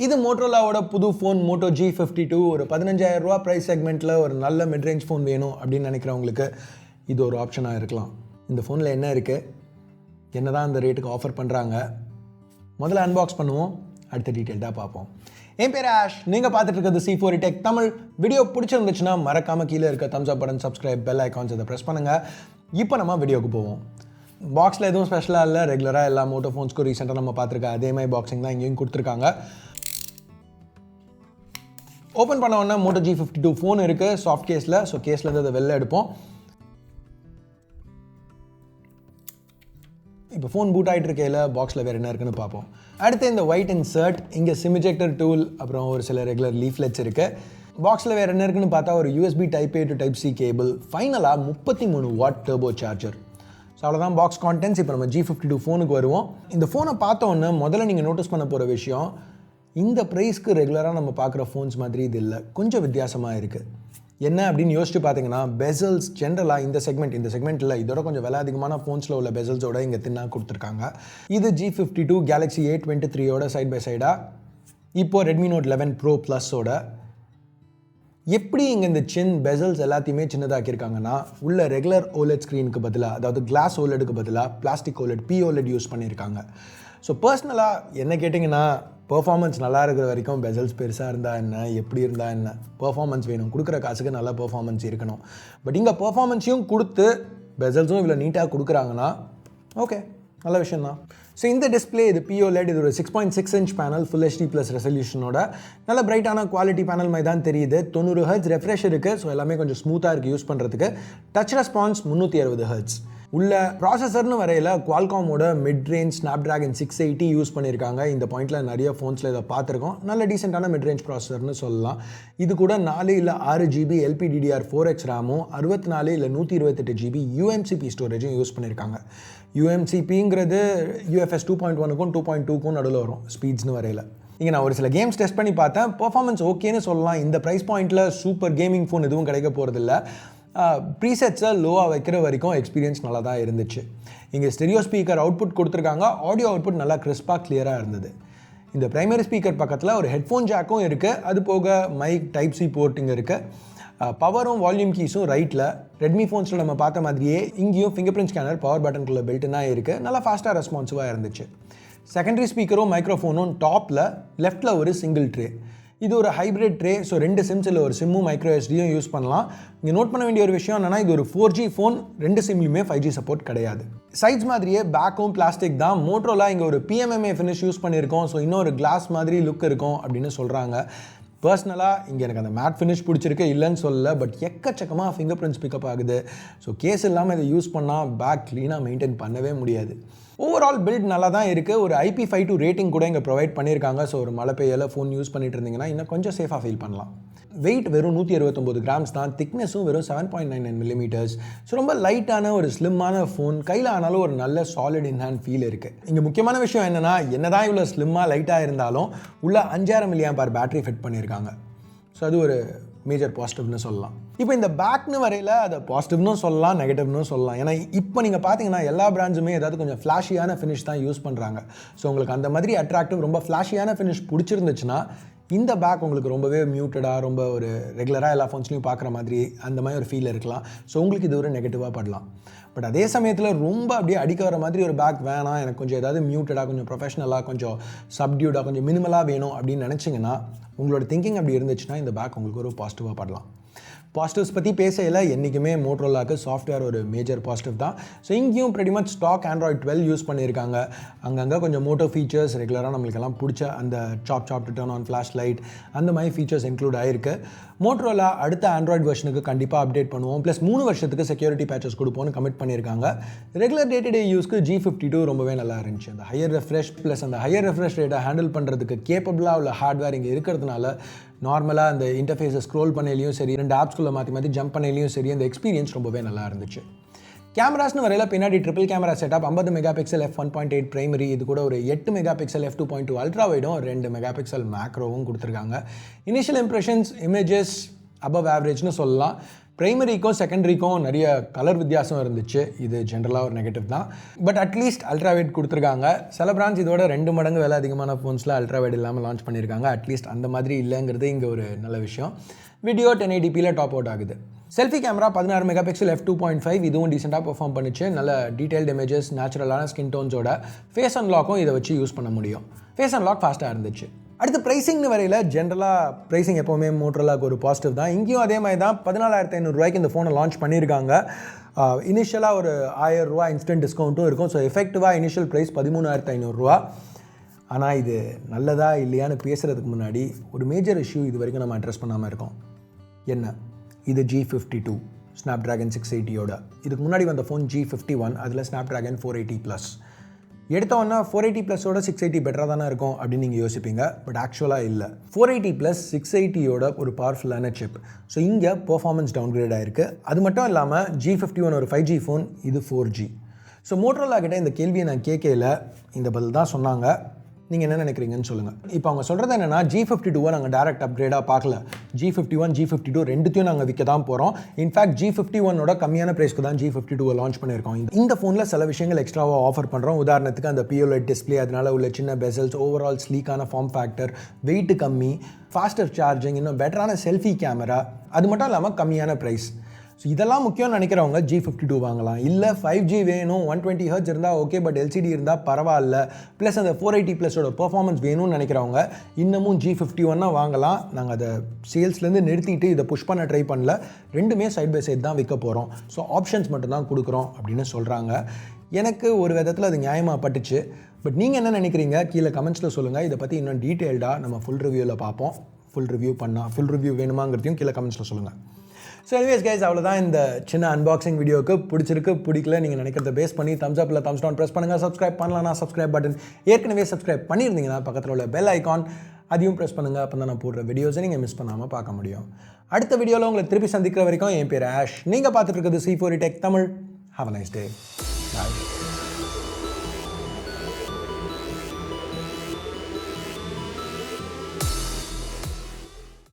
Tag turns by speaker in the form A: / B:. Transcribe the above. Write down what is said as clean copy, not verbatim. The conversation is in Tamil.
A: இது மோட்டோரோலாவோட புது ஃபோன் மோட்டோ G52. ஒரு 15,000 ரூபா ப்ரைஸ் செக்மெண்ட்டில் ஒரு நல்ல மிட்ரேஞ்ச் ஃபோன் வேணும் அப்படின்னு நினைக்கிறவங்களுக்கு இது ஒரு ஆப்ஷனாக இருக்கலாம். இந்த ஃபோனில் என்ன இருக்குது, என்ன தான் இந்த ரேட்டுக்கு ஆஃபர் பண்ணுறாங்க, முதல்ல அன்பாக்ஸ் பண்ணுவோம், அடுத்த டீட்டெயில்டாக பார்ப்போம். என் பேர் ஆஷ், நீங்கள் பார்த்துட்டு இருக்கிறது C4 Tech தமிழ். வீடியோ பிடிச்சிருந்துச்சுன்னா மறக்காமல் கீழே இருக்க தம்ஸ் அப் பட்டன், சப்ஸ்கிரைப், பெல் ஐக்கான்ஸ் இதை ப்ரெஸ் பண்ணுங்கள். இப்போ நம்ம வீடியோக்கு போவோம். பாக்ஸில் எதுவும் ஸ்பெஷலாக இல்லை, ரெகுலராக எல்லா மோட்டோ ஃபோன்ஸ்க்கும் ரீசெண்டாக நம்ம பார்த்துருக்க அதே மாதிரி பாக்ஸிங் தான் இங்கேயும் கொடுத்துருக்காங்க. ஓப்பன் பண்ண உடனே மோட்டோ G52 ஃபோன் இருக்குது சாஃப்ட் கேஸில். ஸோ கேஸ்லேருந்து அதை வெளில எடுப்போம். இப்போ ஃபோன் பூட் ஆகிட்டு இருக்கையில் பாக்ஸில் வேறு என்ன இருக்குன்னு பார்ப்போம். அடுத்து இந்த ஒயிட் இன்சர்ட், இங்கே சிம் இஜெக்டர் டூல், அப்புறம் ஒரு சில ரெகுலர் லீஃப்லெட்ஸ் இருக்குது. பாக்ஸில் வேறு என்ன இருக்குன்னு பார்த்தா ஒரு USB Type A to Type C cable, ஃபைனலாக 33 வாட் டர்போ சார்ஜர். ஸோ அவ்வளோதான் பாக்ஸ் கான்டென்ட்ஸ். இப்போ நம்ம G52 ஃபோனுக்கு வருவோம். இந்த ஃபோனை பார்த்தோன்னே முதல்ல நீங்கள் நோட்டீஸ் பண்ண போகிற விஷயம், இந்த ப்ரைஸ்க்கு ரெகுலராக நம்ம பார்க்குற ஃபோன்ஸ் மாதிரி இது இல்லை, கொஞ்சம் வித்தியாசமாக இருக்குது. என்ன அப்படின்னு யோசிச்சு பார்த்தீங்கன்னா, பெசல்ஸ் ஜென்ரலாக இந்த செக்மெண்ட்டில் இதோட கொஞ்சம் விலை அதிகமான ஃபோன்ஸில் உள்ள பெசல்ஸோட இங்கே தின்னா கொடுத்துருக்காங்க. இது G52 Galaxy A23 side by சைடாக, இப்போது Redmi Note 11 Pro Plusஓட. எப்படி இங்கே இந்த பெசல்ஸ் எல்லாத்தையுமே சின்னதாக்கியிருக்காங்கன்னா, உள்ள ரெகுலர் OLED ஸ்க்ரீனுக்கு பதிலாக, அதாவது கிளாஸ் OLEDக்கு பதிலாக பிளாஸ்டிக் OLED p-oled யூஸ் பண்ணியிருக்காங்க. ஸோ பர்சனலாக என்ன கேட்டிங்கன்னா, பெர்ஃபார்மன்ஸ் நல்லா இருக்கிற வரைக்கும் பெசல்ஸ் பெருசாக இருந்தால் என்ன, எப்படி இருந்தால் என்ன, பெர்ஃபார்மன்ஸ் வேணும், கொடுக்குற காசுக்கு நல்ல பெர்ஃபார்மன்ஸ் இருக்கணும். பட் இங்கே பெர்ஃபார்மன்ஸையும் கொடுத்து பெசல்ஸும் இவ்வளோ நீட்டாக கொடுக்குறாங்கன்னா ஓகே, நல்ல விஷயந்தான். ஸோ இந்த டிஸ்பிளே இது p-oled, இது ஒரு 6.6 inch panel, full HD plus ரெசல்யூஷனோட நல்ல பிரைட்டான குவாலிட்டி பேனல் மாதிரி தான் தெரியுது. 90 Hz ரெஃப்ரெஷ் இருக்குது. ஸோ எல்லாமே கொஞ்சம் ஸ்மூத்தாக இருக்குது யூஸ் பண்ணுறதுக்கு. Touch response 360 Hz. உள்ள ப்ராசஸர்னு வரையில் குவால்காமோட மிட் ரேஞ்ச் Snapdragon 680 யூஸ் பண்ணியிருக்காங்க. இந்த பாயிண்டில் நிறைய ஃபோன்ஸில் இதை பார்த்துருக்கோம். நல்ல டீசெண்டான மிட் ரேஞ்ச் ப்ராசஸர்னு சொல்லலாம். இது கூட 4 இல்லை 6 GB LPDDR4X ரேமும் 64 இல்லை 128 GB UMCP ஸ்டோரேஜும் யூஸ் பண்ணியிருக்காங்க. UMCPங்கிறது UFS 2.1க்கும் 2.2க்கும் நடுவில் வரும் ஸ்பீட்ஸ்னு வரையில். இங்கே நான் ஒரு சில கேம்ஸ் டெஸ்ட் பண்ணி பார்த்தேன், பெர்ஃபார்மன்ஸ் ஓகேன்னு சொல்லலாம். இந்த ப்ரைஸ் பாயிண்ட்டில் சூப்பர் கேமிங் ஃபோன் எதுவும் கிடைக்க போகிறதில்ல. ப்ரீசெட்ஸை லோவாக வைக்கிற வரைக்கும் எக்ஸ்பீரியன்ஸ் நல்லா தான் இருந்துச்சு. இங்கே ஸ்டெரியோ ஸ்பீக்கர் அவுட்புட் கொடுத்துருக்காங்க. ஆடியோ அவுட்புட் நல்லா கிறிஸ்பாக கிளியராக இருந்தது. இந்த ப்ரைமரி ஸ்பீக்கர் பக்கத்தில் ஒரு ஹெட்ஃபோன் ஜாக்கும் இருக்குது. அது போக மைக் Type C போர்ட் இங்கே இருக்குது. பவரும் வால்யூம் கீஸும் ரைட்டில். ரெட்மி ஃபோன்ஸில் நம்ம பார்த்த மாதிரியே இங்கேயும் ஃபிங்கர் பிரிண்ட் ஸ்கேனர் பவர் பட்டனுக்குள்ளே பெல்ட்டுனா இருக்குது. நல்லா ஃபாஸ்ட்டாக ரெஸ்பான்சிவாக இருந்துச்சு. செகண்டரி ஸ்பீக்கரும் மைக்ரோஃபோனும் டாப்பில், லெஃப்ட்டில் ஒரு சிங்கிள் ட்ரே. இது ஒரு ஹைப்ரிட் ட்ரே. ஸோ 2 சிம்ஸ் இல்லை, ஒரு சிம்மும் மைக்ரோ எஸ்டியும் யூஸ் பண்ணலாம். இங்கே நோட் பண்ண வேண்டிய ஒரு விஷயம் என்னென்னா, இது ஒரு 4G ஃபோன், 2 சிம்லையுமே 5G சப்போர்ட் கிடையாது. சைட்ஸ் மாதிரியே பேக்கும் பிளாஸ்டிக் தான். மோட்டோரோலா இங்கே ஒரு PMMA ஃபினிஷ் யூஸ் பண்ணியிருக்கோம். ஸோ இன்னும் ஒரு கிளாஸ் மாதிரி லுக் இருக்கும் அப்படின்னு சொல்கிறாங்க. பர்சனலாக இங்கே எனக்கு அந்த மேட் ஃபினிஷ் பிடிச்சிருக்கு, இல்லைன்னு சொல்லலை. பட் எக்கச்சக்கமாக ஃபிங்கர் பிரிண்ட்ஸ் பிக்கப் ஆகுது. ஸோ கேஸ் இல்லாமல் இதை யூஸ் பண்ணால் பேக் க்ளீனாக மெயின்டைன் பண்ணவே முடியாது. ஓவரால் பில்ட் நல்லா தான் இருக்குது. ஒரு IP52 ரேட்டிங் கூட இங்கே ப்ரொவைட் பண்ணியிருக்காங்க. ஸோ ஒரு மழை பெய்யல ஃபோன் யூஸ் பண்ணிட்டு இருந்தீங்கன்னா இன்னும் கொஞ்சம் சேஃபாக ஃபீல் பண்ணலாம். வெயிட் வெறும் 169 கிராம்ஸ் தான். திக்னஸும் வெறும் 7.99 mm. ஸோ ரொம்ப லைட்டான ஒரு ஸ்லிம்மான ஃபோன். கையில் ஆனாலும் ஒரு நல்ல சாலிட் இன் ஹேண்ட் ஃபீல் இருக்குது. இங்கே முக்கியமான விஷயம் என்ன தான் இவ்வளோ ஸ்லிம்மாக லைட்டாக இருந்தாலும் உள்ள 5000 mAh பேட்டரி ஃபிட் பண்ணியிருக்காங்க. ஸோ அது ஒரு மேஜர் பாசிட்டிவ்னு சொல்லலாம். இப்போ இந்த பேக்னு வரையில் அதை பாசிட்டிவ்னு சொல்லலாம், நெகட்டிவ்னு சொல்லலாம். ஏன்னா இப்போ நீங்கள் பார்த்தீங்கன்னா எல்லா பிராண்ட்ஸுமே ஏதாவது கொஞ்சம் ஃப்ளாஷியான ஃபினிஷ் தான் யூஸ் பண்ணுறாங்க. ஸோ உங்களுக்கு அந்த மாதிரி அட்ராக்டிவ், ரொம்ப ஃப்ளாஷியான ஃபினிஷ் பிடிச்சிருந்துச்சுன்னா இந்த பேக் உங்களுக்கு ரொம்பவே மியூட்டடாக, ரொம்ப ஒரு ரெகுலராக எல்லா ஃபோன்ஸ்லையும் பார்க்குற மாதிரி அந்த மாதிரி ஒரு ஃபீல் இருக்கலாம். ஸோ உங்களுக்கு இது ஒரு நெகட்டிவாக படலாம். பட் அதே சமயத்தில் ரொம்ப அப்படியே அடிக்க வர மாதிரி ஒரு பேக் வேணாம், எனக்கு கொஞ்சம் ஏதாவது மியூட்டடாக, கொஞ்சம் ப்ரொஃபஷனலாக, கொஞ்சம் சப்டியூடாக, கொஞ்சம் மினிமலாக வேணும் அப்படின்னு நினச்சிங்கன்னா, உங்களோட திங்கிங் அப்படி இருந்துச்சுன்னா இந்த பேக் உங்களுக்கு ஒரு பாசிட்டிவாக படலாம். பாசிட்டிவ்ஸ் பற்றி பேசையில் என்றைக்குமே மோட்டோரோலாவுக்கு சாஃப்ட்வேர் ஒரு மேஜர் பாசிட்டிவ் தான். ஸோ இங்கேயும் pretty much stock Android 12 use பண்ணியிருக்காங்க. அங்கங்கே கொஞ்சம் மோட்டோ ஃபீச்சர்ஸ் ரெகுலராக நம்மளுக்கெல்லாம் பிடிச்ச அந்த chop to turn on flash light அந்த மாதிரி ஃபீச்சர்ஸ் இன்க்ளூட் ஆகிருக்கு. மோட்டோரோலா அடுத்த ஆண்ட்ராய்டு வெர்ஷனுக்கு கண்டிப்பாக அப்டேட் பண்ணுவோம். ப்ளஸ் 3 வருஷத்துக்கு செக்யூரிட்டி பேச்சஸ் கொடுப்போம்னு கமிட் பண்ணியிருக்காங்க. ரெகுலர் டே டு டே யூஸ்க்கு G52 ரொம்பவே நல்லா இருந்துச்சு. அந்த ஹையர் ரெஃப்ரெஷ் ப்ளஸ் அந்த ஹையர் ரெஃப்ரெஷ் ரேட்டை ஹேண்டில் பண்ணுறதுக்கு கேப்பபிளாக உள்ள ஹார்ட்வேர் இங்கே இருக்கிறதுனால நார்மலாக அந்த இன்டர்ஃபேஸை ஸ்க்ரோல் பண்ணலையும் சரி, 2 ஆப்ஸ்குள்ளே மாற்றி ஜம்ப் பண்ணலையும் சரி, அந்த எக்ஸ்பீரியன்ஸ் ரொம்பவே நல்லா இருந்துச்சு. கேமராஸ்னு வரையில் பின்னாடி triple camera setup, 50 megapixel f1.8 primary, இது கூட ஒரு 8 மெகாபிக்சல் f2.2 அல்ட்ரா வைடும், 2 மெகாபிக்சல் மேக்ரோவும் கொடுத்துருக்காங்க. இனிஷியல் இம்ப்ரெஷன்ஸ், இமேஜஸ் அபவ் ஆவரேஜ்னு சொல்லலாம். ப்ரைமரிக்கும் செகண்டரிக்கும் நிறைய கலர் வித்தியாசம் இருந்துச்சு. இது ஜென்ரலாக ஒரு நெகட்டிவ் தான். பட் அட்லீஸ்ட் அல்ட்ரா வைட் கொடுத்துருக்காங்க. சில பிராண்ட்ஸ் இதோட 2 மடங்கு விலை அதிகமான ஃபோன்ஸில் அல்ட்ரா வைட் இல்லாமல் லான்ச் பண்ணியிருக்காங்க. அட்லீஸ்ட் அந்த மாதிரி இல்லைங்கிறது இங்கே ஒரு நல்ல விஷயம். வீடியோ 1080pல டாப் அவுட் ஆகுது. Selfie camera 16 mega pixel f2.5, இதுவும் டீசெண்டாக பெர்ஃபார்ம் பண்ணிச்சு. நல்ல டீடைல்டு இமேஜஸ், நேச்சுரலான ஸ்கின் டோன்ஸோட ஃபேஸ் அன்லாக்கும் இதை வச்சு யூஸ் பண்ண முடியும். ஃபேஸ் அன்லாக் ஃபாஸ்ட்டாக இருந்துச்சு. அடுத்து ப்ரைஸிங்னு வரையில் ஜென்ரலாக ப்ரைஸிங் எப்போவுமே மோட்டோரோலாவுக்கு ஒரு பாசிட்டிவ் தான். இங்கேயும் அதே மாதிரி தான் 14,500 இந்த ஃபோனை லான்ச் பண்ணியிருக்காங்க. இனிஷியலாக ஒரு 1000 ரூபா இன்ஸ்டன்ட் டிஸ்கவுண்ட்டும் இருக்கும். ஸோ எஃபெக்டிவாக இனிஷியல் ப்ரைஸ் 13,500. ஆனால் இது நல்லதா இல்லையான்னு பேசுகிறதுக்கு முன்னாடி ஒரு மேஜர் இஷ்யூ இது வரைக்கும் நம்ம அட்ரஸ் பண்ணாமல் இருக்கோம். என்ன? இது G52 ஸ்னாப்ட்ராகன் 680யோட. இதுக்கு முன்னாடி வந்த ஃபோன் G51, அதில் ஸ்னாப்ட்ராகன் 480+. எடுத்தோன்னா 480+ஓட 680 பெட்டராக தானே இருக்கும் அப்படின்னு நீங்கள் யோசிப்பீங்க. பட் ஆக்சுவலாக இல்லை. 480+ 680யோட ஒரு பவர்ஃபுல்லான சிப். ஸோ இங்கே பர்ஃபார்மன்ஸ் டவுன்கிரேட் ஆகிருக்கு. அது மட்டும் இல்லாமல் G51 ஒரு 5G ஃபோன், இது 4G. ஸோ மோட்டோரோலா கிட்ட இந்த கேள்வியை நான் கேட்கல, இந்த பதில் தான் சொன்னாங்க. நீங்கள் என்ன நினைக்கிறீங்கன்னு சொல்லுங்கள். இப்போ அவங்க சொல்கிறது என்னென்னா, G52 நாங்கள் டேரக்ட் அப்கிரேடாக பார்க்கல. G51, G52 ரெண்டுத்தையும் நாங்கள் விற்க தான் போகிறோம். இன்ஃபேக்ட் G51ஓட கம்மியான ப்ரைஸ்க்கு தான் G52 லான்ச் பண்ணியிருக்கோம். இந்த ஃபோனில் சில விஷயங்கள் எக்ஸ்ட்ராவாக ஆஃபர் பண்ணுறோம். உதாரணத்துக்கு அந்த pOLED டிஸ்பிளே, அதனால் உள்ள சின்ன பெசல்ஸ், ஓவரால் ஸ்லீக்கான ஃபார்ம் ஃபேக்டர், வெயிட் கம்மி, ஃபாஸ்டர் சார்ஜிங், இன்னும் பெட்டரான செல்ஃபி கேமரா, அது மட்டும் இல்லாமல் கம்மியான ப்ரைஸ். ஸோ இதெல்லாம் முக்கியம்னு நினைக்கிறவங்க G52 வாங்கலாம். இல்லை 5G வேணும், 120 Hz இருந்தால் ஓகே, பட் LCD இருந்தால் பரவாயில்ல, ப்ளஸ் அந்த 480+ஓட பர்ஃபார்மன்ஸ் வேணும்னு நினைக்கிறவங்க இன்னமும் G51 வாங்கலாம். நாங்கள் அதை சேல்ஸ்லேருந்து நிறுத்திட்டு இதை புஷ் பண்ண ட்ரை பண்ணல. ரெண்டுமே சைட் பை சைட் தான் விற்க போகிறோம். ஸோ ஆப்ஷன்ஸ் மட்டும்தான் கொடுக்குறோம் அப்படின்னு சொல்கிறாங்க. எனக்கு ஒரு விதத்தில் அது நியாயமாக பட்டுச்சு. பட் நீங்கள் என்ன நினைக்கிறீங்க? கீழே கமெண்ட்ஸில் சொல்லுங்கள். இதை பற்றி இன்னும் டீட்டெயில்டாக நம்ம ஃபுல் ரிவ்யூவில் பார்ப்போம். ஃபுல் ரிவ்யூ வேணுமாங்கிறதையும் கீழே கமெண்ட்ஸில் சொல்லுங்கள். ஸோ எனிவேஸ் கைஸ், அவ்வளோதான் இந்த சின்ன அன்பாக்சிங் வீடியோக்கு. பிடிச்சிருக்கு பிடிக்கல நீங்கள் நினைக்கிறத பேஸ் பண்ணி தம்ஸ் அப் இல்லை தம்ஸ் டவுன் ப்ரெஸ் பண்ணுங்கள். சப்ஸ்கிரைப் பண்ணலாம்னா சப்ஸ்கிரைப் பட்டன், ஏற்கனவே சப்ஸ்கிரைப் பண்ணியிருந்தீங்கன்னா பக்கத்தில் உள்ள பெல் ஐக்கான் அதையும் ப்ரெஸ் பண்ணுங்கள். அப்போ தான் நான் போடுற வீடியோஸை நீங்கள் மிஸ் பண்ணாமல் பார்க்க முடியும். அடுத்த வீடியோவில் உங்களை திருப்பி சந்திக்கிற வரைக்கும் என் பேர் ஆஷ். நீங்கள் பார்த்துட்டு இருக்கிறது C4E Tech Tamil. Have a nice day. Bye.